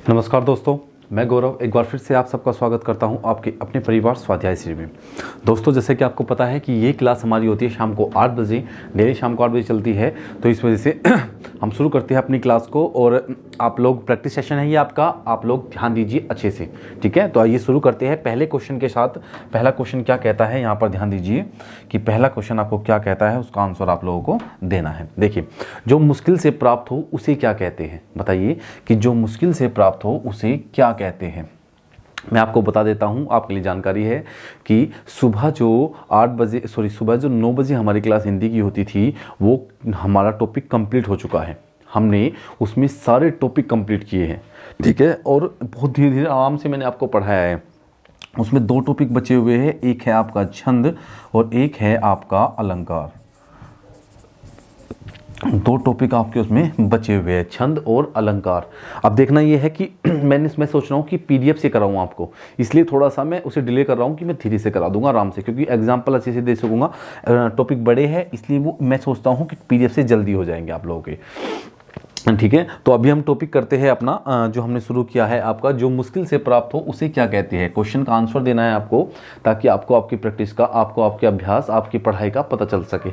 नमस्कार दोस्तों, मैं गौरव एक बार फिर से आप सबका स्वागत करता हूं आपके अपने परिवार स्वाध्याय श्री में। दोस्तों, जैसे कि आपको पता है कि ये क्लास हमारी होती है शाम को 8 बजे, डेली शाम को 8 बजे चलती है। तो इस वजह से हम शुरू करते हैं अपनी क्लास को, और आप लोग प्रैक्टिस सेशन है ये आपका, आप लोग ध्यान दीजिए अच्छे से, ठीक है। तो आइए शुरू करते हैं पहले क्वेश्चन के साथ। पहला क्वेश्चन क्या कहता है, यहाँ पर ध्यान दीजिए कि पहला क्वेश्चन आपको क्या कहता है, उसका आंसर आप लोगों को देना है। देखिए, जो मुश्किल से प्राप्त हो उसे क्या कहते हैं, बताइए कि जो मुश्किल से प्राप्त हो उसे क्या कहते हैं। मैं आपको बता देता हूं, आपके लिए जानकारी है कि सुबह जो 9 बजे हमारी क्लास हिंदी की होती थी, वो हमारा टॉपिक कंप्लीट हो चुका है। हमने उसमें सारे टॉपिक कंप्लीट किए हैं, ठीक है। और बहुत धीरे धीरे आराम से मैंने आपको पढ़ाया है। उसमें 2 टॉपिक बचे हुए हैं, एक है आपका छंद और एक है आपका अलंकार। 2 टॉपिक आपके उसमें बचे हुए हैं, छंद और अलंकार। अब देखना ये है कि मैं सोच रहा हूँ कि पीडीएफ से कराऊँ आपको, इसलिए थोड़ा सा मैं उसे डिले कर रहा हूँ कि मैं धीरे से करा दूंगा आराम से, क्योंकि एग्जाम्पल अच्छे से दे सकूँगा। टॉपिक बड़े हैं, इसलिए वो मैं सोचता हूँ कि पीडीएफ से जल्दी हो जाएंगे आप लोगों के, ठीक है। तो अभी हम टॉपिक करते हैं अपना, जो हमने शुरू किया है आपका, जो मुश्किल से प्राप्त हो उसे क्या कहते हैं। क्वेश्चन का आंसर देना है आपको, ताकि आपको आपकी प्रैक्टिस का, आपको आपके अभ्यास, आपकी पढ़ाई का पता चल सके।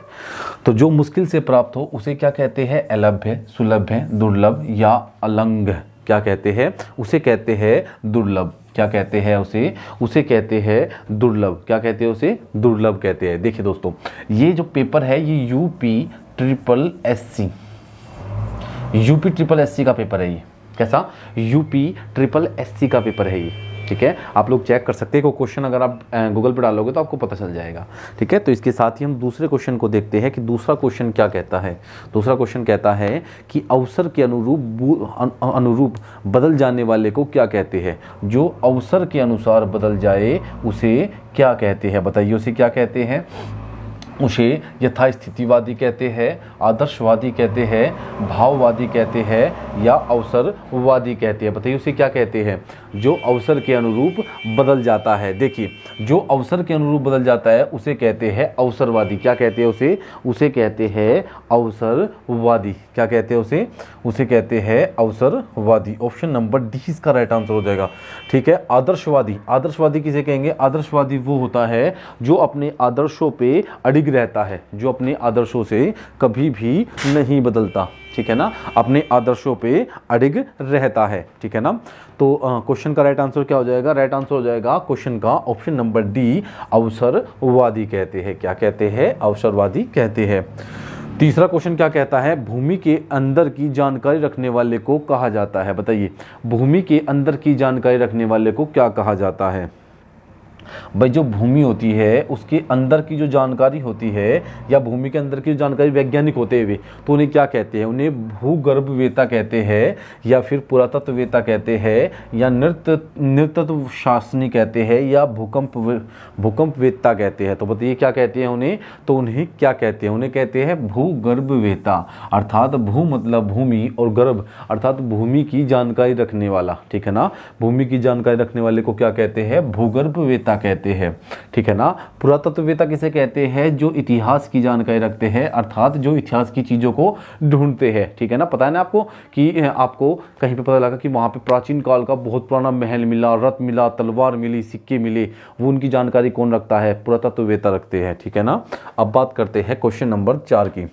तो जो मुश्किल से प्राप्त हो उसे क्या कहते हैं, अलभ्य, सुलभ्य, दुर्लभ या अलंघ। क्या कहते हैं उसे, कहते हैं दुर्लभ। क्या कहते हैं उसे कहते हैं दुर्लभ। क्या कहते हैं उसे, दुर्लभ कहते हैं। देखिए दोस्तों, ये जो पेपर है ये यूपी ट्रिपल एससी का पेपर है। ये कैसा, यूपी ट्रिपल एससी का पेपर है ये, ठीक है। आप लोग चेक कर सकते हैं, कोई क्वेश्चन अगर आप गूगल पे डालोगे तो आपको पता चल जाएगा, ठीक है। तो इसके साथ ही हम दूसरे क्वेश्चन को देखते हैं कि दूसरा क्वेश्चन क्या कहता है। दूसरा क्वेश्चन कहता है कि अवसर के अनुरूप बदल जाने वाले को क्या कहते हैं। जो अवसर के अनुसार बदल जाए उसे क्या कहते हैं, बताइए उसे क्या कहते हैं। उसे यथास्थितिवादी कहते हैं, आदर्शवादी कहते हैं, भाववादी कहते हैं या अवसरवादी कहते हैं। बताइए उसे क्या कहते हैं, जो अवसर के अनुरूप बदल जाता है। देखिए, जो अवसर के अनुरूप बदल जाता है उसे कहते हैं अवसरवादी। क्या कहते हैं उसे कहते हैं अवसरवादी। क्या कहते हैं उसे कहते हैं अवसरवादी। ऑप्शन नंबर डी इसका राइट आंसर हो जाएगा, ठीक है। आदर्शवादी किसे कहेंगे, आदर्शवादी वो होता है जो अपने आदर्शों पे अडिग रहता है, जो अपने आदर्शों से कभी भी नहीं बदलता, ठीक है ना, अपने आदर्शों पे अडिग रहता है, ठीक है ना। तो क्वेश्चन का राइट आंसर क्या हो जाएगा, राइट आंसर हो जाएगा क्वेश्चन का ऑप्शन नंबर डी, अवसरवादी कहते हैं। क्या कहते हैं, अवसरवादी कहते हैं। तीसरा क्वेश्चन क्या कहता है, भूमि के अंदर की जानकारी रखने वाले को कहा जाता है। बताइए, भूमि के अंदर की जानकारी रखने वाले को क्या कहा जाता है। भाई, जो भूमि होती है उसके अंदर की जो जानकारी होती है, या भूमि के अंदर की जानकारी वैज्ञानिक होते हुए, तो उन्हें क्या कहते हैं, उन्हें भूगर्भवेत्ता कहते हैं, या फिर पुरातत्ववेत्ता कहते हैं, या नृतत्व शास्त्री कहते हैं, या भूकंपवेत्ता कहते हैं। तो बताइए क्या कहते हैं उन्हें, तो उन्हें क्या कहते हैं, उन्हें कहते हैं भूगर्भवेत्ता। अर्थात भू मतलब भूमि और गर्भ अर्थात भूमि की जानकारी रखने वाला, ठीक है ना। भूमि की जानकारी रखने वाले को क्या कहते हैं, भूगर्भवेत्ता कहते हैं, ठीक है ना। पुरातत्ववेत्ता किसे कहते हैं, जो इतिहास की जानकारी रखते हैं, अर्थात जो इतिहास की चीजों को ढूंढते हैं, ठीक है ना। पता है ना आपको कि आपको कहीं पे पता लगा कि वहां पे प्राचीन काल का बहुत पुराना महल मिला, रथ मिला, तलवार मिली, सिक्के मिले, वो उनकी जानकारी कौन रखता है, पुरातत्ववेत्ता रखते हैं, ठीक है ना। अब बात करते हैं क्वेश्चन नंबर 4 की।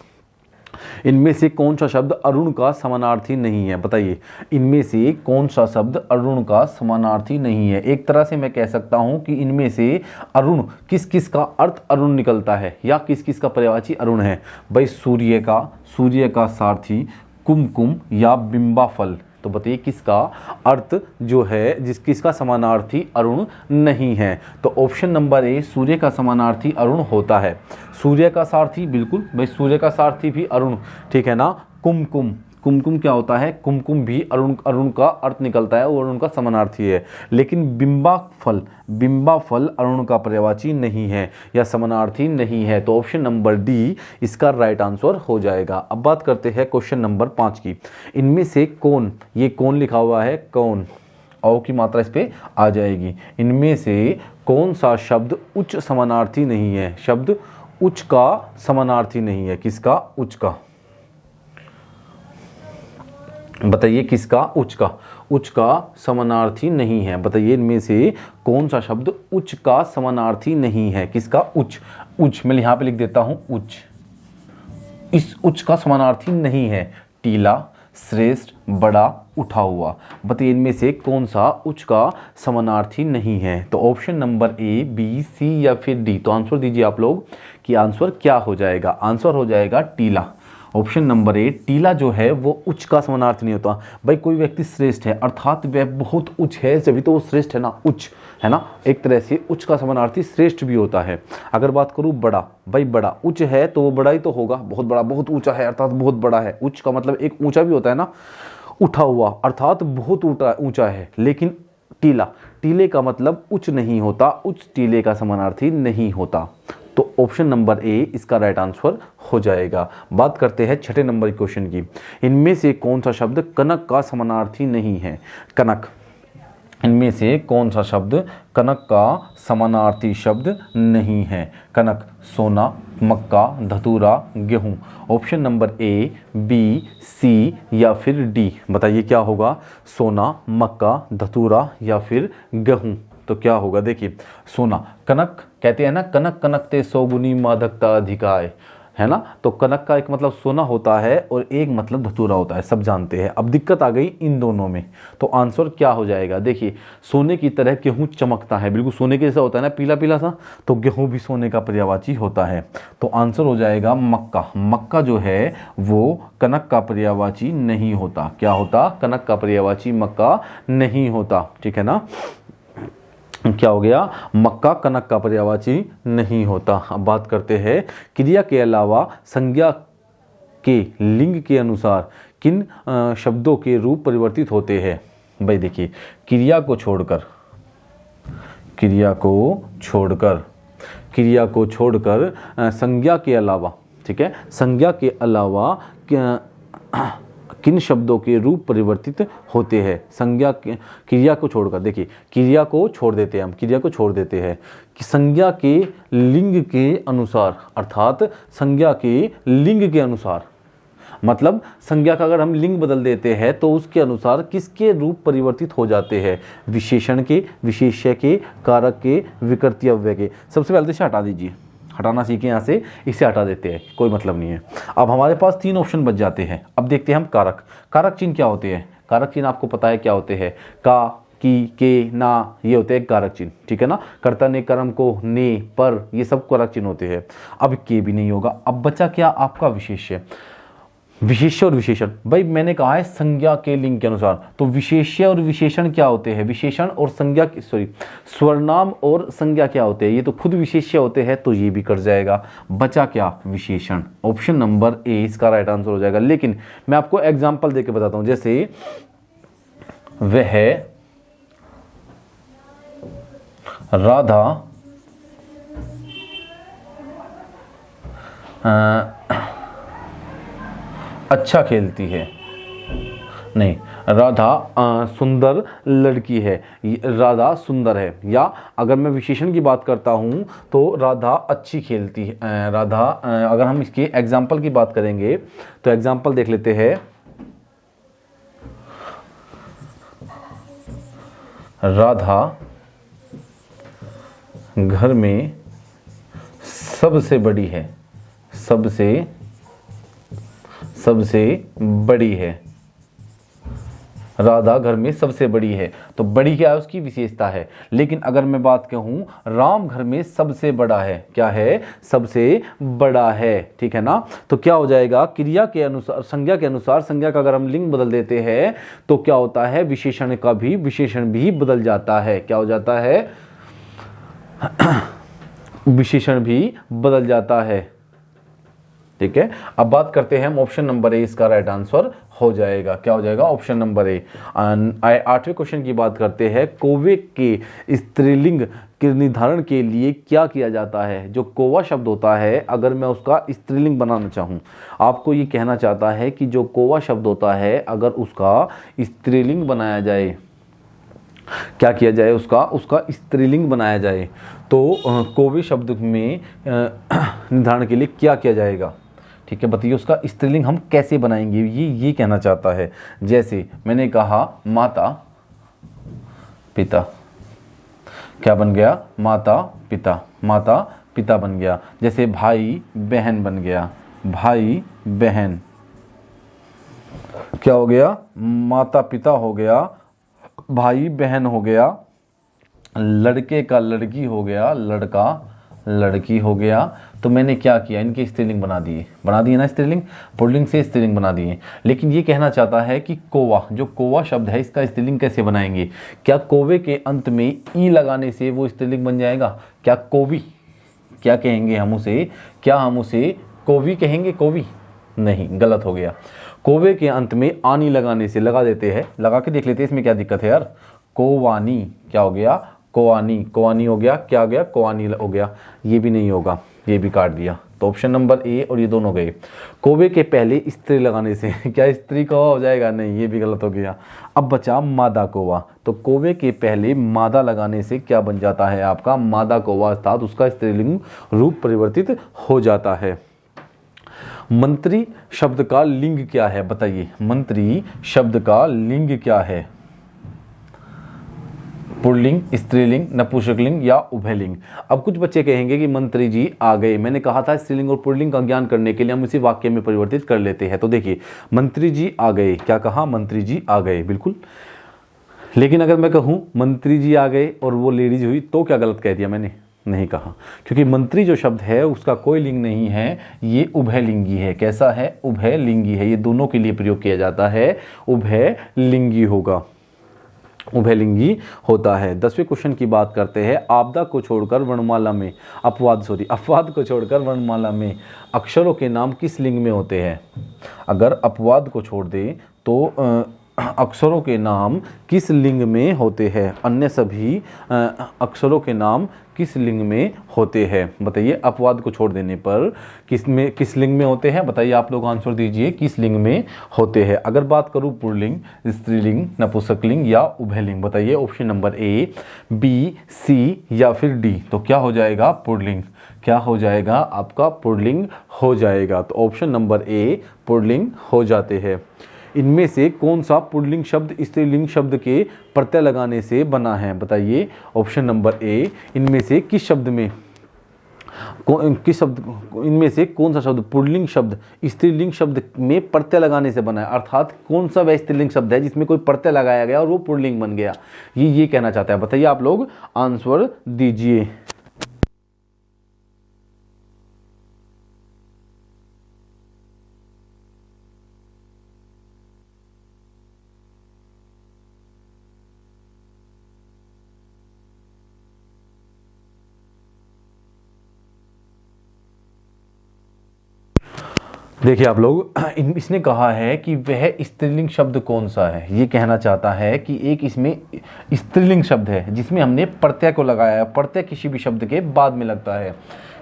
इनमें से कौन सा शब्द अरुण का समानार्थी नहीं है। बताइए, इनमें से कौन सा शब्द अरुण का समानार्थी नहीं है। एक तरह से मैं कह सकता हूं कि इनमें से अरुण किस किस का अर्थ अरुण निकलता है, या किस किस का पर्यायवाची अरुण है। भाई, सूर्य का सारथी, कुमकुम या बिंबाफल। तो बताइए किसका अर्थ जो है, किसका समानार्थी अरुण नहीं है। तो ऑप्शन नंबर ए, सूर्य का समानार्थी अरुण होता है। सूर्य का सारथी, बिल्कुल भाई, सूर्य का सारथी भी अरुण, ठीक है ना। कुमकुम क्या होता है, कुमकुम भी अरुण का अर्थ निकलता है और उनका समानार्थी है। लेकिन बिंबाफल अरुण का पर्यायवाची नहीं है या समानार्थी नहीं है। तो ऑप्शन नंबर डी इसका राइट आंसर हो जाएगा। अब बात करते हैं क्वेश्चन नंबर 5 की। इनमें से कौन, ये कौन लिखा हुआ है, कौन, औ की मात्रा इस पे आ जाएगी। इनमें से कौन सा शब्द उच्च समानार्थी नहीं है, शब्द उच्च का समानार्थी नहीं है। किसका, उच्च का। बताइए किसका? उच्च का। उच्च का समानार्थी नहीं है। बताइए इनमें से कौन सा शब्द उच्च का समानार्थी नहीं है? किसका? उच्च। उच्च मैं यहाँ पे लिख देता हूँ उच्च। इस उच्च का समानार्थी नहीं है। टीला, श्रेष्ठ, बड़ा, उठा हुआ। बताइए इनमें से कौन सा उच्च का समानार्थी नहीं है? तो ऑप्शन नंबर ए, बी, सी या फिर डी। तो आंसर दीजिए आप लोग कि आंसर क्या हो जाएगा। आंसर हो जाएगा टीला। ऑप्शन नंबर ए, टीला जो है वो उच्च का समानार्थी नहीं होता। भाई कोई व्यक्ति श्रेष्ठ है अर्थात वह बहुत उच्च है, जब तो वो श्रेष्ठ है ना, उच्च है ना। एक तरह से उच्च का समानार्थी श्रेष्ठ भी होता है। अगर बात करूं बड़ा, भाई बड़ा उच्च है तो वो बड़ा ही तो होगा, बहुत बड़ा, बहुत ऊंचा है अर्थात बहुत बड़ा है। उच्च का मतलब एक ऊंचा भी होता है ना। उठा हुआ अर्थात बहुत ऊंचा है। लेकिन टीला, टीले का मतलब उच्च नहीं होता, उच्च टीले का समानार्थी नहीं होता। तो ऑप्शन नंबर ए इसका राइट आंसर हो जाएगा। बात करते हैं छठे नंबर क्वेश्चन की। इनमें से कौन सा शब्द कनक का समानार्थी नहीं है? कनक। इनमें से कौन सा शब्द कनक का समानार्थी शब्द नहीं है? कनक, सोना, मक्का, धतूरा, गेहूं। ऑप्शन नंबर ए, बी, सी या फिर डी। बताइए क्या होगा? सोना, मक्का, धतूरा या फिर गेहूं। तो क्या होगा? देखिए सोना, कनक कहते हैं ना, कनक कनकते सौगुनी मादकता अधिकाय, है ना। तो कनक का एक मतलब सोना होता है और एक मतलब धतूरा होता है, सब जानते हैं। अब दिक्कत आ गई इन दोनों में, तो आंसर क्या हो जाएगा? देखिए सोने की तरह गेहूं चमकता है, बिल्कुल सोने के जैसा होता है ना, पीला पीला सा, तो गेहूं भी सोने का पर्यायवाची होता है। तो आंसर हो जाएगा मक्का। मक्का जो है वो कनक का पर्यायवाची नहीं होता। क्या होता? कनक का पर्यायवाची मक्का नहीं होता। ठीक है ना। क्या हो गया? मक्का कनक का पर्यायवाची नहीं होता। अब बात करते हैं क्रिया के अलावा संज्ञा के लिंग के अनुसार किन शब्दों के रूप परिवर्तित होते हैं? भाई देखिए क्रिया को छोड़कर, क्रिया को छोड़कर संज्ञा के अलावा, ठीक है, संज्ञा के अलावा किन शब्दों के रूप परिवर्तित होते हैं? संज्ञा क्रिया को छोड़कर। देखिए क्रिया को छोड़ देते हैं हम, क्रिया को छोड़ देते हैं कि संज्ञा के लिंग के अनुसार, अर्थात संज्ञा के लिंग के अनुसार, मतलब संज्ञा का अगर हम लिंग बदल देते हैं तो उसके अनुसार किसके रूप परिवर्तित हो जाते हैं? विशेषण के, विशेष्य के, कारक के, विकृति अव्यय के। सबसे पहले इसे हटा दीजिए, हटाना सीखें यहाँ से, इसे हटा देते हैं, कोई मतलब नहीं है। अब हमारे पास 3 ऑप्शन बच जाते हैं। अब देखते हैं हम कारक। कारक चिन्ह क्या होते हैं? कारक चिन्ह आपको पता है क्या होते हैं? का, की, के, ना, ये होते हैं कारक चिन्ह। ठीक है ना। कर्ता ने, कर्म को, ने, पर, ये सब कारक चिन्ह होते हैं। अब के भी नहीं होगा। अब बचा क्या? आपका विशेष्य। विशेष्य और विशेषण, भाई मैंने कहा है संज्ञा के लिंग के अनुसार, तो विशेष्य और विशेषण क्या होते हैं? विशेषण और संज्ञा, स्वरनाम और संज्ञा क्या होते हैं? ये तो खुद विशेष्य होते हैं, तो ये भी कर जाएगा। बचा क्या? विशेषण। ऑप्शन नंबर ए इसका राइट आंसर हो जाएगा। लेकिन मैं आपको एग्जांपल देके बताता हूं, जैसे वह राधा अच्छा खेलती है, नहीं, राधा सुंदर लड़की है, राधा सुंदर है। या अगर मैं विशेषण की बात करता हूं तो राधा अच्छी खेलती है। राधा अगर हम इसके एग्जाम्पल की बात करेंगे तो एग्जाम्पल देख लेते हैं। राधा घर में सबसे बड़ी है, सबसे बड़ी है। राधा घर में सबसे बड़ी है, तो बड़ी क्या है? उसकी विशेषता है। लेकिन अगर मैं बात कहूं राम घर में सबसे बड़ा है, क्या है? सबसे बड़ा है। ठीक है ना। तो क्या हो जाएगा? क्रिया के अनुसार, संज्ञा के अनुसार, संज्ञा का अगर हम लिंग बदल देते हैं तो क्या होता है? विशेषण का भी, विशेषण भी बदल जाता है। क्या हो जाता है? विशेषण भी बदल जाता है। ठीक है। अब बात करते हैं हम ऑप्शन नंबर ए इसका राइट आंसर हो जाएगा। क्या हो जाएगा? Option number A. 8वें क्वेश्चन की बात करते हैं। कौवे के स्त्रीलिंग के निर्धारण के लिए क्या किया जाता है? जो कौवा शब्द होता है, अगर मैं उसका स्त्रीलिंग बनाना चाहूँ, आपको ये कहना चाहता है कि जो कौवा शब्द होता है अगर उसका स्त्रीलिंग बनाया जाए, क्या किया जाए? उसका स्त्रीलिंग बनाया जाए तो कौवे शब्द में निर्धारण के लिए क्या किया जाएगा? ठीक है, बताइए उसका स्त्रीलिंग हम कैसे बनाएंगे, ये कहना चाहता है। जैसे मैंने कहा माता पिता, क्या बन गया, माता पिता, माता पिता बन गया। जैसे भाई बहन बन गया, भाई बहन, क्या हो गया, माता पिता हो गया, भाई बहन हो गया, लड़के का लड़की हो गया, लड़का लड़की हो गया। तो मैंने क्या किया, इनके स्त्रीलिंग बना दिए ना, स्त्रीलिंग पुल्लिंग से स्त्रीलिंग बना दिए। लेकिन ये कहना चाहता है कि कौवा, जो कौवा शब्द है इसका स्त्रीलिंग कैसे बनाएंगे। क्या कौवे के अंत में ई लगाने से वो स्त्रीलिंग बन जाएगा। क्या कौवी, क्या कहेंगे हम उसे, क्या हम उसे कौवी कहेंगे, कौवी नहीं, गलत हो गया। कौवे के अंत में आनी लगाने से, लगा देते हैं, लगा के देख लेते हैं इसमें क्या दिक्कत है यार। कोवानी, क्या हो गया, कोवानी, कोवानी हो गया, क्या हो गया, कोवानी हो गया। ये भी नहीं होगा, ये भी काट दिया। तो ऑप्शन नंबर ए और ये दोनों गए। कौवे के पहले स्त्री लगाने से क्या स्त्री कौवा हो जाएगा, नहीं, ये भी गलत हो गया। अब बचा मादा कौवा, तो कौवे के पहले मादा लगाने से क्या बन जाता है आपका, मादा कौवा, अर्थात उसका स्त्रीलिंग रूप परिवर्तित हो जाता है। मंत्री शब्द का लिंग क्या है, बताइए, मंत्री शब्द का लिंग क्या है। पुल्लिंग, स्त्रीलिंग, नपुंसकलिंग या उभयलिंग। अब कुछ बच्चे कहेंगे कि मंत्री जी आ गए, मैंने कहा था स्त्रीलिंग और पुल्लिंग का ज्ञान करने के लिए हम इसी वाक्य में परिवर्तित कर लेते हैं। तो देखिए, मंत्री जी आ गए, क्या कहा, मंत्री जी आ गए, बिल्कुल। लेकिन अगर मैं कहूँ मंत्री जी आ गए और वो लेडीज हुई तो क्या गलत कह दिया मैंने, नहीं कहा, क्योंकि मंत्री जो शब्द है उसका कोई लिंग नहीं है, ये उभयलिंगी है। कैसा है, उभयलिंगी है, ये दोनों के लिए प्रयोग किया जाता है, उभयलिंगी होगा, उभयलिंगी होता है। 10वें क्वेश्चन की बात करते हैं। आपदा को छोड़कर वर्णमाला में, अपवाद को छोड़कर वर्णमाला में अक्षरों के नाम किस लिंग में होते हैं। अगर अपवाद को छोड़ दे तो अक्षरों के नाम किस लिंग में होते हैं, अन्य सभी अक्षरों के नाम किस लिंग में होते हैं, बताइए। अपवाद को छोड़ देने पर किस लिंग में होते हैं, बताइए, आप लोग आंसर दीजिए, किस लिंग में होते हैं। अगर बात करूं पुल्लिंग, स्त्रीलिंग, नपुंसकलिंग या उभयलिंग, बताइए ऑप्शन नंबर ए, बी, सी या फिर डी। तो क्या हो जाएगा, पुल्लिंग, क्या हो जाएगा आपका, पुल्लिंग हो जाएगा। तो ऑप्शन नंबर ए पुल्लिंग हो जाते हैं। इनमें से कौन सा पुल्लिंग शब्द स्त्रीलिंग शब्द के प्रत्यय लगाने से बना है, बताइए। ऑप्शन नंबर ए, इनमें से किस शब्द में, किस शब्द, इनमें से कौन सा शब्द पुल्लिंग शब्द स्त्रीलिंग शब्द में प्रत्यय लगाने से बना है, अर्थात कौन सा वह स्त्रीलिंग शब्द है जिसमें कोई प्रत्यय लगाया गया और वो पुल्लिंग बन गया, ये कहना चाहता है। बताइए, आप लोग आंसर दीजिए। देखिए आप लोग, इसने कहा है कि वह स्त्रीलिंग शब्द कौन सा है, ये कहना चाहता है कि एक इसमें स्त्रीलिंग शब्द है जिसमें हमने प्रत्यय को लगाया है। प्रत्यय किसी भी शब्द के बाद में लगता है,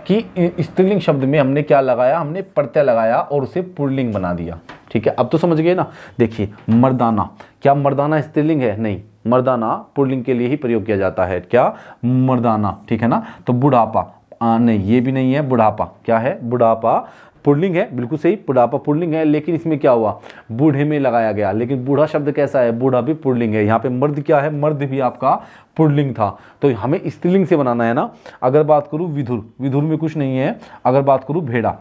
कि स्त्रीलिंग शब्द में हमने क्या लगाया, हमने प्रत्यय लगाया और उसे पुल्लिंग बना दिया। ठीक है, अब तो समझ गए ना। देखिए, मर्दाना, क्या मर्दाना स्त्रीलिंग है, नहीं, मर्दाना पुल्लिंग के लिए ही प्रयोग किया जाता है, क्या, मर्दाना, ठीक है ना। तो बुढ़ापा, नहीं, ये भी नहीं है, बुढ़ापा, क्या है, बुढ़ापा पुल्लिंग है, बिल्कुल सही, बुढ़ापा पुल्लिंग है। लेकिन इसमें क्या हुआ, बूढ़े में लगाया गया, लेकिन बूढ़ा शब्द कैसा है, बूढ़ा भी पुल्लिंग है। यहाँ पे मर्द क्या है, मर्द भी आपका पुल्लिंग था, तो हमें स्त्रीलिंग से बनाना है ना। अगर बात करूँ विधुर, विधुर में कुछ नहीं है। अगर बात करूँ भेड़ा,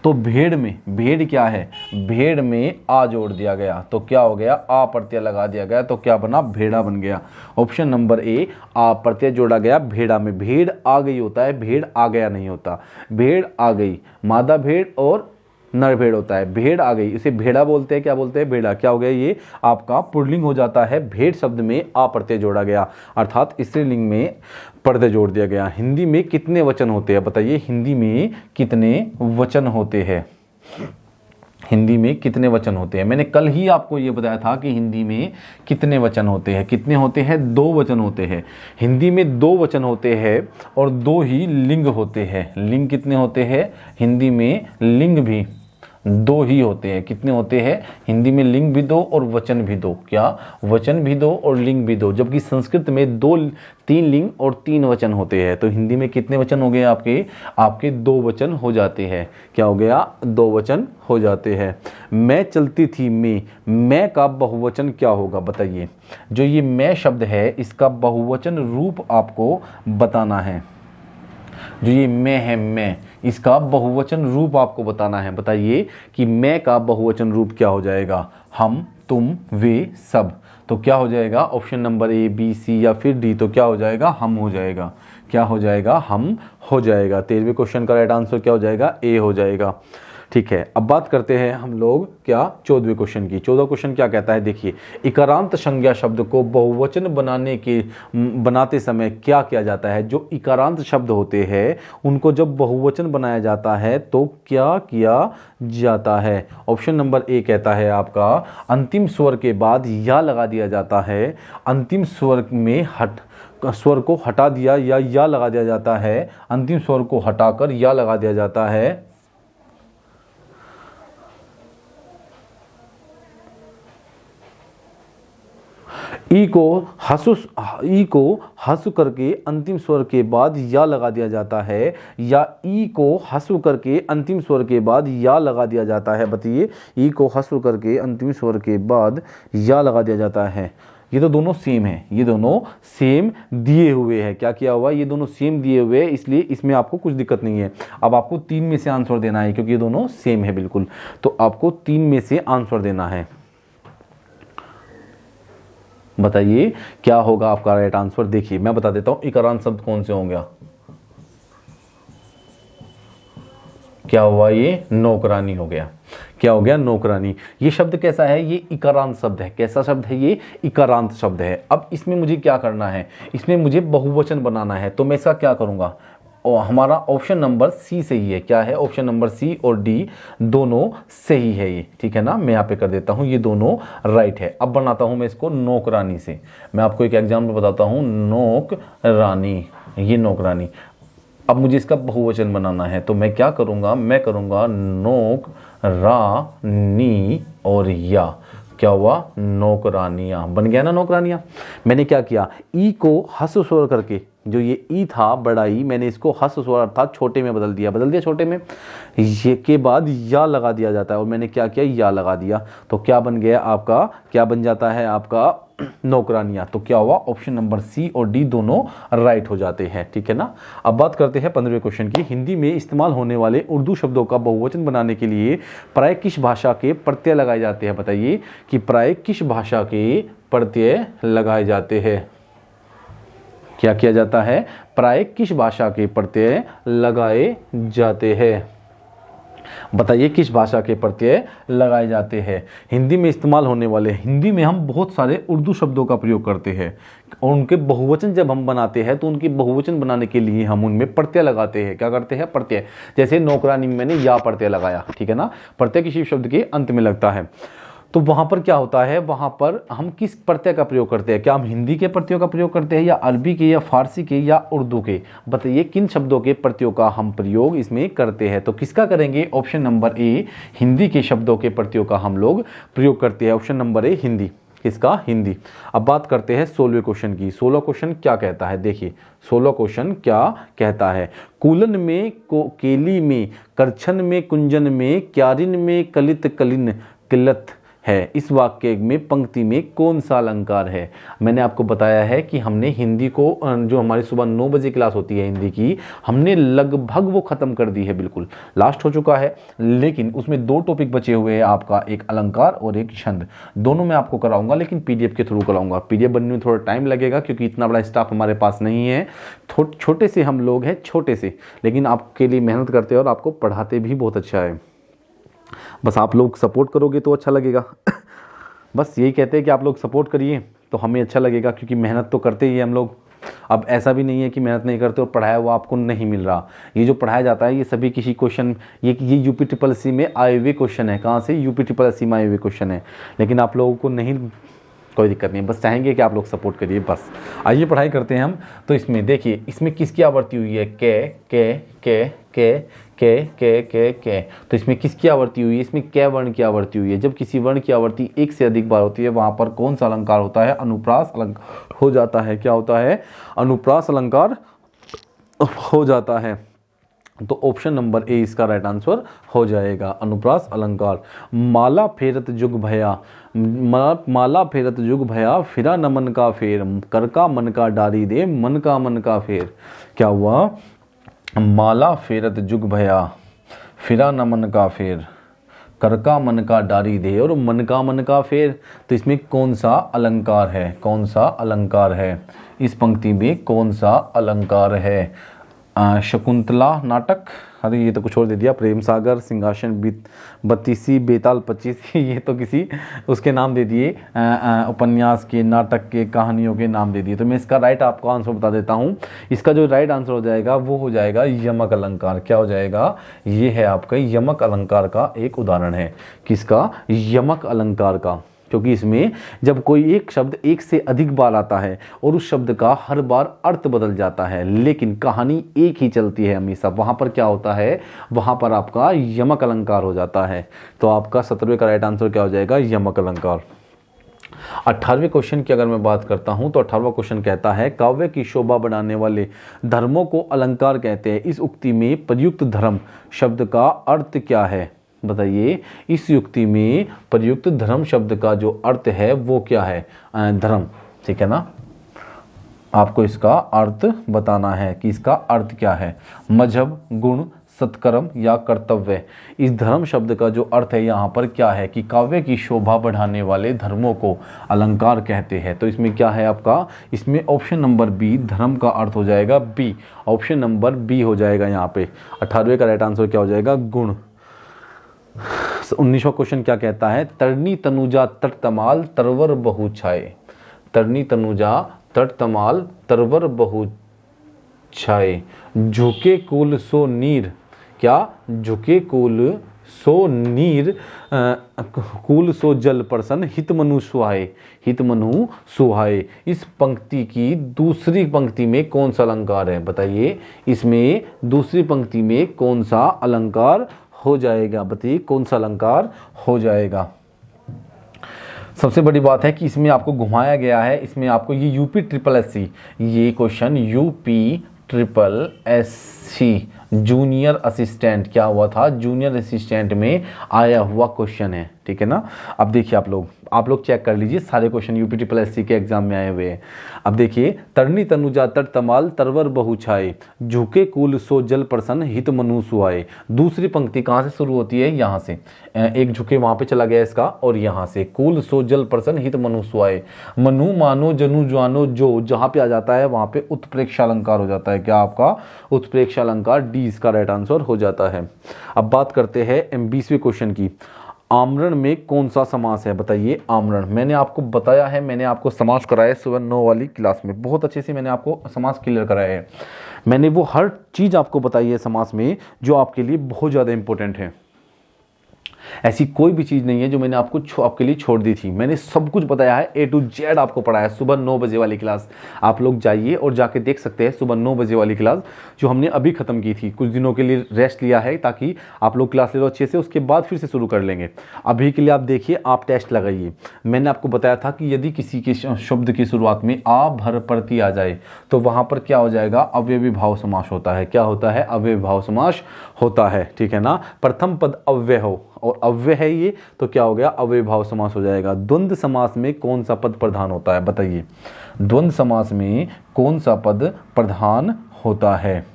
तो भेड़ में, भेड़ क्या है, भेड़ में आ जोड़ दिया गया, तो क्या हो गया, आ प्रत्यय लगा दिया गया, तो क्या बना, भेड़ा बन गया। ऑप्शन नंबर ए, आ प्रत्यय जोड़ा गया भेड़ा में। भेड़ आ गई होता है, भेड़ आ गया नहीं होता। भेड़ आ गई, मादा भेड़ और नर भेड़ होता है। भेड़ आ गई, इसे भेड़ा बोलते हैं, क्या बोलते हैं, भेड़ा। क्या हो गया, ये आपका पुल्लिंग हो जाता है। भेड़ शब्द में आ प्रत्यय जोड़ा गया, अर्थात स्त्रीलिंग में प्रत्यय जोड़ दिया गया। हिंदी में कितने वचन होते हैं, बताइए, हिंदी में कितने वचन होते हैं, हिंदी में कितने वचन होते हैं। मैंने कल ही आपको ये बताया था कि हिंदी में कितने वचन होते हैं। कितने होते हैं, 2 वचन होते हैं। हिंदी में 2 वचन होते हैं और 2 ही लिंग होते हैं। लिंग कितने होते हैं, हिंदी में लिंग भी दो ही होते हैं। कितने होते हैं? हिंदी में लिंग भी दो और वचन भी दो। क्या? वचन भी दो और लिंग भी दो। जबकि संस्कृत में तीन लिंग और 3 वचन होते हैं। तो हिंदी में कितने वचन हो गए आपके 2 वचन हो जाते हैं। क्या हो गया? 2 वचन हो जाते हैं। मैं चलती थी मैं का बहुवचन क्या होगा बताइए। जो ये मैं शब्द है इसका बहुवचन रूप आपको बताना है। जो ये मैं है, मैं, इसका बहुवचन रूप आपको बताना है। बताइए कि मैं का बहुवचन रूप क्या हो जाएगा? हम, तुम, वे, सब। तो क्या हो जाएगा? ऑप्शन नंबर ए, बी, सी या फिर डी। तो क्या हो जाएगा? हम हो जाएगा। क्या हो जाएगा? हम हो जाएगा। 13वें क्वेश्चन का राइट आंसर क्या हो जाएगा? ए हो जाएगा। ठीक है, अब बात करते हैं हम लोग क्या 14वें क्वेश्चन की। 14वां क्वेश्चन क्या कहता है? देखिए, इकारांत संज्ञा शब्द को बहुवचन बनाते समय क्या किया जाता है? जो इकारांत शब्द होते हैं उनको जब बहुवचन बनाया जाता है तो क्या किया जाता है? ऑप्शन नंबर ए कहता है आपका अंतिम स्वर के बाद या लगा दिया जाता है। अंतिम स्वर में स्वर को हटा दिया या लगा दिया जाता है। अंतिम स्वर को हटाकर या लगा दिया जाता है। ई को हसु करके अंतिम स्वर के बाद या लगा दिया जाता है, या ई को हसु करके अंतिम स्वर के बाद या लगा दिया जाता है। बताइए, ई को हसु करके अंतिम स्वर के बाद या लगा दिया जाता है। ये तो दोनों सेम है, ये दोनों सेम दिए हुए हैं। क्या किया हुआ? ये दोनों सेम दिए हुए हैं, इसलिए इसमें आपको कुछ दिक्कत नहीं है। अब आपको 3 में से आंसर देना है क्योंकि ये दोनों सेम है बिल्कुल। तो आपको 3 में से आंसर देना है। बताइए क्या होगा आपका राइट आंसर? देखिए मैं बता देता हूं इकारांत शब्द कौन से होंगे। क्या हुआ? ये नौकरानी हो गया। क्या हो गया? नौकरानी। ये शब्द कैसा है? ये इकारांत शब्द है। कैसा शब्द है? ये इकारांत शब्द है। अब इसमें मुझे क्या करना है? इसमें मुझे बहुवचन बनाना है। तो मैं इसका क्या करूंगा? और हमारा ऑप्शन नंबर सी सही है। क्या है? ऑप्शन नंबर सी और डी दोनों सही है ये। ठीक है ना? मैं यहाँ पे कर देता हूँ ये दोनों राइट है। अब बनाता हूँ मैं इसको नौकरानी से। मैं आपको एक एग्जाम्पल बताता हूँ। नौकरानी, ये नौकरानी। अब मुझे इसका बहुवचन बनाना है तो मैं क्या करूँगा? मैं करूँगा नौकरानी और या। क्या हुआ? नौकरानियाँ। बन गया ना नौकरानियाँ। मैंने क्या किया? ई को हस्व स्वर करके, जो ये ई था बड़ा ई, मैंने इसको हस्व स्वर अर्थात छोटे में बदल दिया छोटे में। ये के बाद या लगा दिया जाता है और मैंने क्या किया? या लगा दिया। तो क्या बन गया आपका? क्या बन जाता है आपका? नौकरानियाँ। तो क्या हुआ? ऑप्शन नंबर सी और डी दोनों राइट हो जाते हैं। ठीक है ना? अब बात करते हैं 15वें क्वेश्चन की। हिंदी में इस्तेमाल होने वाले उर्दू शब्दों का बहुवचन बनाने के लिए प्राय किस भाषा के प्रत्यय लगाए जाते हैं? बताइए कि प्राय किस भाषा के प्रत्यय लगाए जाते हैं? क्या किया जाता है? प्राय किस भाषा के प्रत्यय लगाए जाते हैं? बताइए किस भाषा के प्रत्यय लगाए जाते हैं? हिंदी में इस्तेमाल होने वाले, हिंदी में हम बहुत सारे उर्दू शब्दों का प्रयोग करते हैं और उनके बहुवचन जब हम बनाते हैं तो उनके बहुवचन बनाने के लिए हम उनमें प्रत्यय लगाते हैं। क्या करते हैं? प्रत्यय। जैसे नौकरानी में मैंने या प्रत्यय लगाया। ठीक है ना? प्रत्यय किसी शब्द के अंत में लगता है। तो वहाँ पर क्या होता है? वहाँ पर हम किस प्रत्यय का प्रयोग करते हैं? क्या हम हिंदी के प्रत्ययों का प्रयोग करते हैं या अरबी के या फारसी के या उर्दू के? बताइए किन शब्दों के प्रत्ययों का हम प्रयोग इसमें करते हैं? तो किसका करेंगे? ऑप्शन नंबर ए, हिंदी के शब्दों के प्रत्ययों का हम लोग प्रयोग करते हैं। ऑप्शन नंबर ए, हिंदी। किसका? हिंदी। अब बात करते हैं 16वें क्वेश्चन की। 16वां क्वेश्चन क्या कहता है? देखिए 16वां क्वेश्चन क्या कहता है? कूलन में, केली में, करछन में, कुंजन में, क्यारिन में, कलित, कलिन, किल्लत है। इस वाक्य में पंक्ति में कौन सा अलंकार है? मैंने आपको बताया है कि हमने हिंदी को, जो हमारी सुबह 9 बजे क्लास होती है हिंदी की, हमने लगभग वो ख़त्म कर दी है, बिल्कुल लास्ट हो चुका है। लेकिन उसमें 2 टॉपिक बचे हुए हैं आपका, एक अलंकार और एक छंद। दोनों मैं आपको कराऊंगा लेकिन पीडीएफ के थ्रू कराऊंगा। पीडीएफ बनने में थोड़ा टाइम लगेगा क्योंकि इतना बड़ा स्टाफ हमारे पास नहीं है। छोटे से हम लोग हैं, छोटे से, लेकिन आपके लिए मेहनत करते हैं और आपको पढ़ाते भी बहुत अच्छा है। बस आप लोग सपोर्ट करोगे तो अच्छा लगेगा। बस यही कहते हैं कि आप लोग सपोर्ट करिए तो हमें अच्छा लगेगा, क्योंकि मेहनत तो करते ही हम लोग। अब ऐसा भी नहीं है कि मेहनत नहीं करते और पढ़ाया हुआ आपको नहीं मिल रहा। ये जो पढ़ाया जाता है ये सभी किसी क्वेश्चन, ये यूपी ट्रिपल एससी में आए हुए क्वेश्चन है। कहाँ से? यूपी ट्रिपल एससी में आए हुए क्वेश्चन है। लेकिन आप लोगों को नहीं कोई दिक्कत नहीं है, बस चाहेंगे कि आप लोग सपोर्ट करिए बस। आइए पढ़ाई करते हैं हम। तो इसमें देखिए, इसमें किसकी आवर्ती हुई है, के। तो इसमें किसकी आवर्ती हुई है, इसमें कै वर्ण की आवर्ती हुई है। जब किसी वर्ण की आवर्ती एक से अधिक बार होती है वहां पर कौन सा अलंकार होता है, अनुप्रास अलंकार हो जाता है। क्या होता है, अनुप्रास अलंकार हो जाता है। तो ऑप्शन नंबर ए इसका राइट आंसर हो जाएगा, अनुप्रास अलंकार। माला फेरत जुग भया, माला फेरत जुग भया, फिरा न मन का फेर, कर का मन का डारी दे, मन का फेर। क्या हुआ, माला फेरत जुग भया, फिरा न मन का फेर, कर का मन का डारी दे और मन का फेर। तो इसमें कौन सा अलंकार है, कौन सा अलंकार है, इस पंक्ति में कौन सा अलंकार है। शकुंतला नाटक, अरे ये तो कुछ और दे दिया, प्रेम सागर, सिंहासन 32, बेताल 25, ये तो किसी उसके नाम दे दिए, उपन्यास के, नाटक के, कहानियों के नाम दे दिए। तो मैं इसका राइट आपको आंसर बता देता हूँ। इसका जो राइट आंसर हो जाएगा वो हो जाएगा यमक अलंकार। क्या हो जाएगा, ये है आपका यमक अलंकार का एक उदाहरण है। किसका, यमक अलंकार का। क्योंकि इसमें जब कोई एक शब्द एक से अधिक बार आता है और उस शब्द का हर बार अर्थ बदल जाता है लेकिन कहानी एक ही चलती है हमेशा, वहां पर क्या होता है, वहां पर आपका यमक अलंकार हो जाता है। तो आपका 17वें का राइट आंसर क्या हो जाएगा, यमक अलंकार। 18वें क्वेश्चन की अगर मैं बात करता हूं तो 18वां क्वेश्चन कहता है, काव्य की शोभा बढ़ाने वाले धर्मों को अलंकार कहते हैं। इस उक्ति में प्रयुक्त धर्म शब्द का अर्थ क्या है, बताइए। इस युक्ति में प्रयुक्त धर्म शब्द का जो अर्थ है वो क्या है, धर्म, ठीक है ना। आपको इसका अर्थ बताना है कि इसका अर्थ क्या है, मजहब, गुण, सत्कर्म या कर्तव्य। इस धर्म शब्द का जो अर्थ है यहाँ पर क्या है कि काव्य की शोभा बढ़ाने वाले धर्मों को अलंकार कहते हैं। तो इसमें क्या है आपका, इसमें ऑप्शन नंबर बी, धर्म का अर्थ हो जाएगा बी, ऑप्शन नंबर बी हो जाएगा यहाँ पे। 18वें का राइट आंसर क्या हो जाएगा, गुण। 19वां क्वेश्चन क्या कहता है, तरनी तनुजा तट तमाल तरवर बहु छाए। तरनी तनुजा तट तमाल तरवर बहु छाए, झुके कुल सो नीर। क्या, झुके कुल सो नीर, कुल सो जल प्रसन्न, हित मनु सुहाए, हित मनु सुहाए। इस पंक्ति की दूसरी पंक्ति में कौन सा अलंकार है, बताइए। इसमें दूसरी पंक्ति में कौन सा अलंकार हो जाएगा, बताइए कौन सा अलंकार हो जाएगा। सबसे बड़ी बात है कि इसमें आपको घुमाया गया है, इसमें आपको ये यूपी ट्रिपल एससी, ये question UP triple SC junior assistant, क्या हुआ था, जूनियर असिस्टेंट में आया हुआ क्वेश्चन है, ठीक है ना। अब देखिए आप लोग चेक कर लीजिए, सारे क्वेश्चन यूपी ट्रिपल एससी के एग्जाम में आए हुए हैं। अब देखिए, तरनी तनुजा तट तमाल तरवर बहु छाए, झुके कुल सो जल प्रसन्न, हित मनु सुहाए। दूसरी पंक्ति कहाँ से शुरू होती है, यहाँ से, एक झुके वहां पे चला गया इसका, और यहाँ से कुल सो जल प्रसन्न, हित मनु सुहाए। मनु मानो जनु ज्वानो जो, जहाँ पे आ जाता है वहां पे उत्प्रेक्षा अलंकार हो जाता है। क्या आपका उत्प्रेक्षा अलंकार, डी इसका राइट आंसर हो जाता है। अब बात करते हैं 20वें क्वेश्चन की, आमरण में कौन सा समास है, बताइए। आमरण, मैंने आपको बताया है, मैंने आपको समास कराया है सुबह 9 वाली क्लास में, बहुत अच्छे से मैंने आपको समास क्लियर कराया है। मैंने वो हर चीज़ आपको बताई है समास में जो आपके लिए बहुत ज़्यादा इंपॉर्टेंट है। ऐसी कोई भी चीज़ नहीं है जो मैंने आपके लिए छोड़ दी थी, मैंने सब कुछ बताया है, A to Z आपको पढ़ाया है। सुबह 9 बजे वाली क्लास आप लोग जाइए और जाके देख सकते हैं, सुबह 9 बजे वाली क्लास जो हमने अभी ख़त्म की थी। कुछ दिनों के लिए रेस्ट लिया है ताकि आप लोग क्लास ले लो अच्छे से, उसके बाद फिर से शुरू कर लेंगे। अभी के लिए आप देखिए, आप टेस्ट लगाइए। मैंने आपको बताया था कि यदि किसी के शब्द की शुरुआत में आ भर प्रति आ जाए तो वहाँ पर क्या हो जाएगा, अव्ययी भाव समास होता है। क्या होता है, अव्ययी भाव समास होता है, ठीक है ना। प्रथम पद अव्यय हो और अव्यय है ये, तो क्या हो गया, अव्ययी भाव समास हो जाएगा। द्वंद्व समास में कौन सा पद प्रधान होता है, बताइए। द्वंद्व समास में कौन सा पद प्रधान होता है,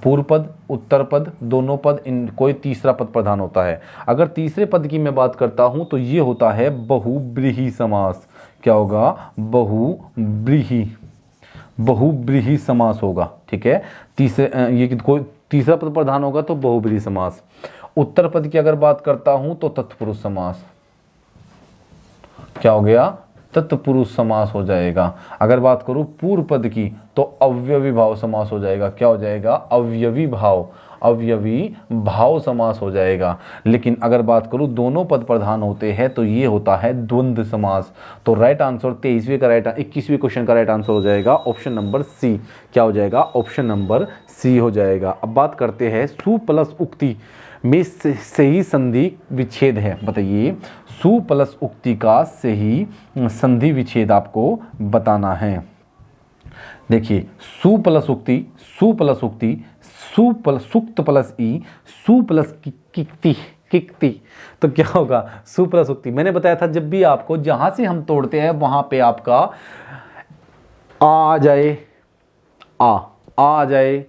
पूर्व पद, उत्तर पद, दोनों पद, इन कोई तीसरा पद प्रधान होता है। अगर तीसरे पद की मैं बात करता हूं तो ये होता है बहुब्रीहि समास। क्या होगा, बहुब्रीहि समास होगा, ठीक है। ये कोई तीसरा पद प्रधान होगा तो बहुब्रीहि समास। उत्तर पद की अगर बात करता हूं तो तत्पुरुष समास। क्या हो गया, तत्पुरुष समास हो जाएगा। अगर बात करूं पूर्व पद की तो अव्ययी भाव समास हो जाएगा। क्या हो जाएगा, अव्ययी भाव, अवयवी भाव समास हो जाएगा। लेकिन अगर बात करूं दोनों पद प्रधान होते हैं तो ये होता है द्वंद्व समास। तो राइट आंसर 21वें का राइट 21वें क्वेश्चन का राइट आंसर हो जाएगा ऑप्शन नंबर सी। क्या हो जाएगा? ऑप्शन नंबर सी हो जाएगा। अब बात करते हैं सु प्लस उक्ति में सही संधि विच्छेद है। बताइए, सु प्लस उक्ति का सही संधि विच्छेद आपको बताना है। देखिए, सु प्लस उक्ति, सु प्लस उक्ति, सु प्लस सुक्त प्लस ई, सु प्लस किक्ति, किक्ति, तो क्या होगा? सु प्लस उक्ति। मैंने बताया था जब भी आपको जहां से हम तोड़ते हैं वहां पे आपका आ जाए, आ जाए,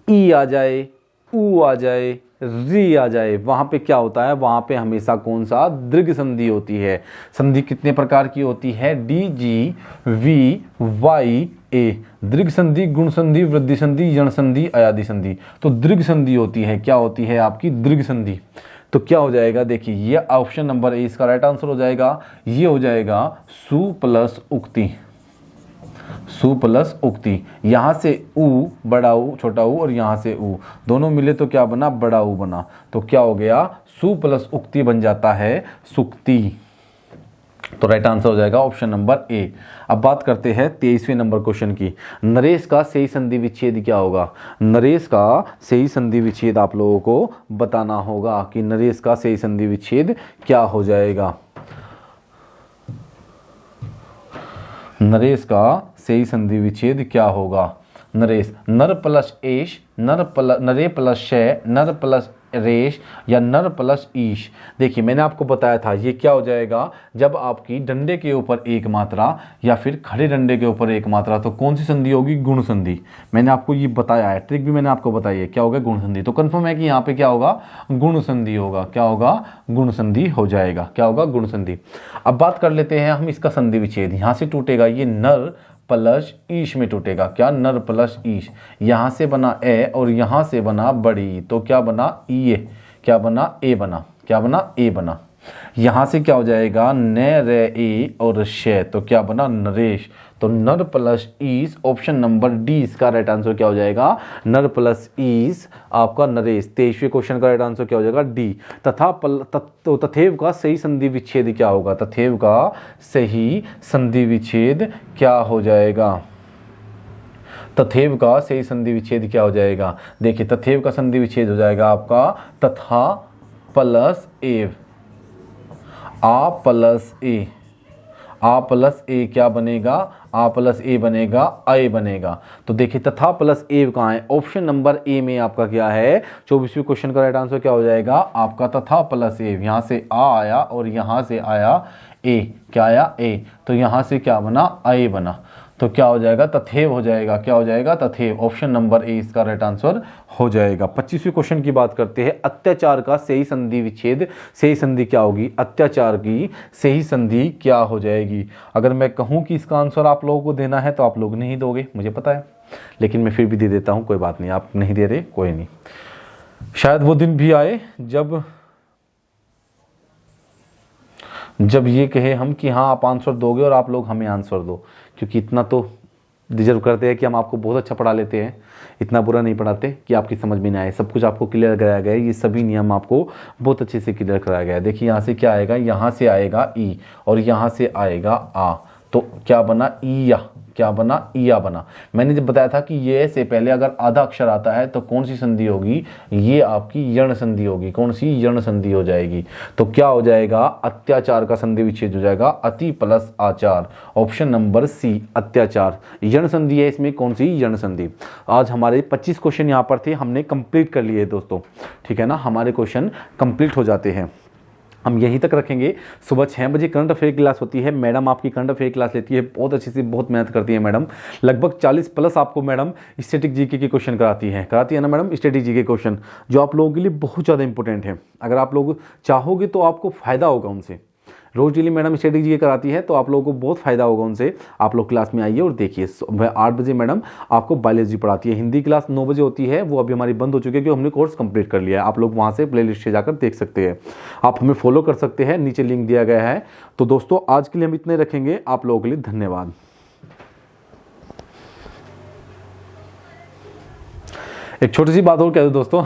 ई आ जाए, ऊ आ जाए, री आ जाए, वहां पे क्या होता है? वहां पे हमेशा कौन सा? दीर्घ संधि होती है। संधि कितने प्रकार की होती है? डी जी वी वाई ए। दीर्घ संधि, गुण संधि, वृद्धि संधि, यण संधि, अयादि संधि। तो दीर्घ संधि होती है। क्या होती है? आपकी दीर्घ संधि। तो क्या हो जाएगा? देखिए, ये ऑप्शन नंबर ए इसका राइट आंसर हो जाएगा। ये हो जाएगा सु प्लस उक्ति, सु प्लस उक्ति। यहां से ऊ, बड़ा ऊ, छोटा ऊ, और यहां से ऊ दोनों मिले तो क्या बना? बड़ा ऊ बना। तो क्या हो गया? सु प्लस उक्ति बन जाता है सुक्ति। तो राइट आंसर हो जाएगा ऑप्शन नंबर ए। अब बात करते हैं 23वें नंबर क्वेश्चन की। नरेश का सही संधि विच्छेद क्या होगा? नरेश का सही संधि विच्छेद आप लोगों को बताना होगा कि नरेश का सही संधि विच्छेद क्या हो जाएगा। नरेश का सही संधि विच्छेद क्या होगा? नरेश, नर प्लस एश, नरे प्लस शय, नर प्लस रेश, या नर प्लस ईश। देखिए, मैंने आपको बताया था ये क्या हो जाएगा? जब आपकी डंडे के ऊपर एक मात्रा या फिर खड़े डंडे के ऊपर एक मात्रा, तो कौन सी संधि होगी? गुण संधि। मैंने आपको ये बताया है, ट्रिक भी मैंने आपको बताई है। क्या होगा? गुण संधि। तो कंफर्म है कि यहाँ पे क्या होगा? गुण संधि होगा। क्या होगा? गुण संधि हो जाएगा। क्या होगा? गुण संधि। अब बात कर लेते हैं हम इसका संधि विच्छेद। यहाँ से टूटेगा ये नर प्लस ईश में टूटेगा। क्या? नर प्लस ईश। यहां से बना ए और यहां से बना बड़ी, तो क्या बना? ई। क्या बना? ए बना। क्या बना? ए बना। यहां से क्या हो जाएगा? न रे ए और शे, तो क्या बना? नरेश। तो नर प्लस ईस, ऑप्शन नंबर डी इसका राइट आंसर क्या हो जाएगा? नर प्लस ईस आपका नरेश। 23वें क्वेश्चन का राइट आंसर क्या हो जाएगा? डी। तो तथेव का सही संधि विच्छेद क्या होगा? तथेव का सही संधि विच्छेद क्या हो जाएगा? तथेव का सही संधि विच्छेद क्या हो जाएगा? देखिए, तथेव का संधि विच्छेद हो जाएगा आपका तथा प्लस एव, आ प्लस ए। आ प्लस ए क्या बनेगा? आ प्लस ए बनेगा, अय बनेगा। तो देखिए, तथा प्लस ए कहाँ है? ऑप्शन नंबर ए में आपका क्या है? 24वें क्वेश्चन का राइट आंसर क्या हो जाएगा? आपका तथा प्लस ए। यहां से आ आया और यहां से आया ए। क्या आया? ए। तो यहां से क्या बना? अय बना। तो क्या हो जाएगा? तथेव हो जाएगा। क्या हो जाएगा? तथेव। ऑप्शन नंबर ए इसका राइट आंसर हो जाएगा। 25वें क्वेश्चन की बात करते हैं। अत्याचार का सही संधि विच्छेद, सही संधि क्या होगी? अत्याचार की सही संधि क्या हो जाएगी? अगर मैं कहूं कि इसका आंसर आप लोगों को देना है तो आप लोग नहीं दोगे, मुझे पता है, लेकिन मैं फिर भी दे देता हूं। कोई बात नहीं, आप नहीं दे रहे, कोई नहीं। शायद वो दिन भी आए जब ये कहे हम कि हाँ आप आंसर दोगे और आप लोग हमें आंसर दो, क्योंकि इतना तो डिजर्व करते हैं कि हम आपको बहुत अच्छा पढ़ा लेते हैं। इतना बुरा नहीं पढ़ाते कि आपकी समझ में ना आए। सब कुछ आपको क्लियर कराया गया है। ये सभी नियम आपको बहुत अच्छे से क्लियर कराया गया है। देखिए, यहाँ से क्या आएगा? यहाँ से आएगा ई और यहाँ से आएगा आ। तो क्या बना? ईया। क्या बना? ईया बना। मैंने जब बताया था कि ये से पहले अगर आधा अक्षर आता है तो कौन सी संधि होगी? ये आपकी यण संधि होगी। कौन सी? यण संधि हो जाएगी। तो क्या हो जाएगा? अत्याचार का संधि विच्छेद हो जाएगा अति प्लस आचार। ऑप्शन नंबर सी, अत्याचार। यण संधि है इसमें। कौन सी? यण संधि। आज हमारे 25 क्वेश्चन यहाँ पर थे, हमने कंप्लीट कर लिए दोस्तों, ठीक है ना। हमारे क्वेश्चन कंप्लीट हो जाते हैं। हम यहीं तक रखेंगे। सुबह 6 बजे करंट अफेयर क्लास होती है। मैडम आपकी करंट अफेयर क्लास लेती है, बहुत अच्छी से, बहुत मेहनत करती है मैडम। लगभग 40 प्लस आपको मैडम स्टैटिक जीके के क्वेश्चन कराती है ना मैडम। स्टैटिक जीके क्वेश्चन जो आप लोगों के लिए बहुत ज़्यादा इंपॉर्टेंट है। अगर आप लोग चाहोगे तो आपको फ़ायदा होगा उनसे। रोज डेली मैडम स्टैटिक जीके कराती है, तो आप लोगों को बहुत फायदा होगा उनसे। आप लोग क्लास में आइए और देखिए। 8 बजे मैडम आपको बायोलॉजी पढ़ाती है। हिंदी क्लास 9 बजे होती है, वो अभी हमारी बंद हो चुकी है क्योंकि हमने कोर्स कंप्लीट कर लिया है। आप लोग वहाँ से प्लेलिस्ट से जाकर देख सकते हैं। आप हमें फॉलो कर सकते हैं, नीचे लिंक दिया गया है। तो दोस्तों, आज के लिए हम इतने रखेंगे। आप लोगों के लिए धन्यवाद। एक छोटी सी बात और कह दो दोस्तों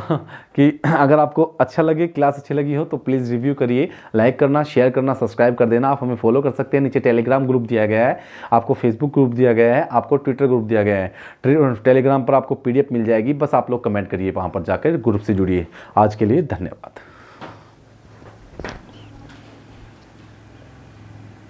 कि अगर आपको अच्छा लगे, क्लास अच्छी लगी हो तो प्लीज़ रिव्यू करिए, लाइक करना, शेयर करना, सब्सक्राइब कर देना। आप हमें फॉलो कर सकते हैं, नीचे टेलीग्राम ग्रुप दिया गया है, आपको फेसबुक ग्रुप दिया गया है, आपको ट्विटर ग्रुप दिया गया है। टेलीग्राम पर आपको PDF मिल जाएगी, बस आप लोग कमेंट करिए, वहाँ पर जाकर ग्रुप से जुड़िए। आज के लिए धन्यवाद।